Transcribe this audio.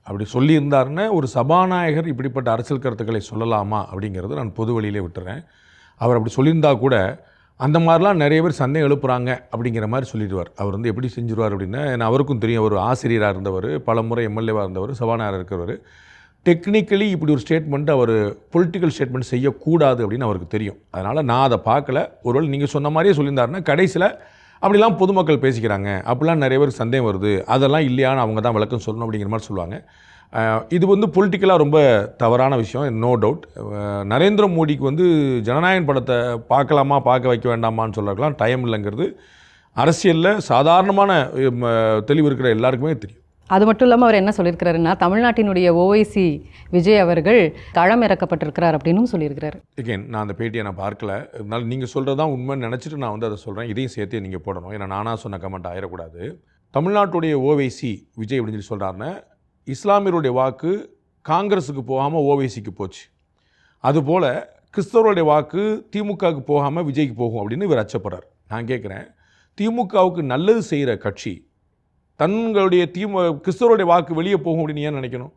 அப்படி சொல்லியிருந்தாருன்னு ஒரு சபாநாயகர் இப்படிப்பட்ட அரசியல் கருத்துக்களை சொல்லலாமா அப்படிங்கிறது நான் பொது வழியிலே விட்டுறேன். அவர் அப்படி சொல்லியிருந்தா கூட அந்த மாதிரிலாம் நிறைய பேர் சந்தேகம் எழுப்புறாங்க அப்படிங்கிற மாதிரி சொல்லிடுவார். அவர் வந்து எப்படி செஞ்சுருவார் அப்படின்னா, ஏன்னா அவருக்கும் தெரியும், அவர் ஆசிரியராக இருந்தவர், பல முறை எம்எல்ஏவாக இருந்தவர், சபாநாயகர் இருக்கிறவர். டெக்னிக்கலி இப்படி ஒரு ஸ்டேட்மெண்ட் அவர் பொலிட்டிக்கல் ஸ்டேட்மெண்ட் செய்யக்கூடாது அப்படின்னு அவருக்கு தெரியும். அதனால் நான் அதை பார்க்கல. ஒருவேளை நீங்கள் சொன்ன மாதிரியே சொல்லியிருந்தாருன்னா கடைசியில் அப்படிலாம் பொதுமக்கள் பேசிக்கிறாங்க, அப்படிலாம் நிறைய பேருக்கு சந்தேகம் வருது, அதெல்லாம் இல்லையான்னு அவங்க தான் விளக்கம் சொல்லணும் அப்படிங்கிற மாதிரி சொல்லுவாங்க. இது வந்து பொலிட்டிக்கலாக ரொம்ப தவறான விஷயம், நோ டவுட். நரேந்திர மோடிக்கு வந்து ஜனநாயகன் படத்தை பார்க்கலாமா பார்க்க வைக்க வேண்டாமான்னு சொல்கிறதுலாம் டைம் இல்லைங்கிறது அரசியலில் சாதாரணமான தெளிவு இருக்கிற எல்லாருக்குமே தெரியும். அது மட்டும் இல்லாமல் அவர் என்ன சொல்லியிருக்கிறாருன்னா, தமிழ்நாட்டினுடைய ஓவைசி விஜய் அவர்கள் களம் இறக்கப்பட்டிருக்கிறார் அப்படின்னும் சொல்லியிருக்கிறாரு. அகெயின் நான் அந்த பேட்டியை நான் பார்க்கல, இருந்தாலும் நீங்கள் சொல்கிறது தான் உண்மைன்னு நினச்சிட்டு நான் வந்து அதை சொல்கிறேன். இதையும் சேர்த்து நீங்கள் போடணும், ஏன்னா நானாக சொன்ன கமெண்ட் ஆயிடக்கூடாது. தமிழ்நாட்டுடைய ஓவைசி விஜய் அப்படின்னு சொல்லி சொல்கிறாருன்னா, இஸ்லாமியருடைய வாக்கு காங்கிரஸுக்கு போகாமல் ஓவைசிக்கு போச்சு, அதுபோல் கிறிஸ்தவருடைய வாக்கு திமுகவுக்கு போகாமல் விஜய்க்கு போகும் அப்படின்னு இவர் அச்சப்படுறார். நான் கேட்குறேன், திமுகவுக்கு நல்லது செய்கிற கட்சி தங்களுடைய கிறிஸ்தவருடைய வாக்கு வெளியே போகும் அப்படின்னு ஏன் நினைக்கணும்?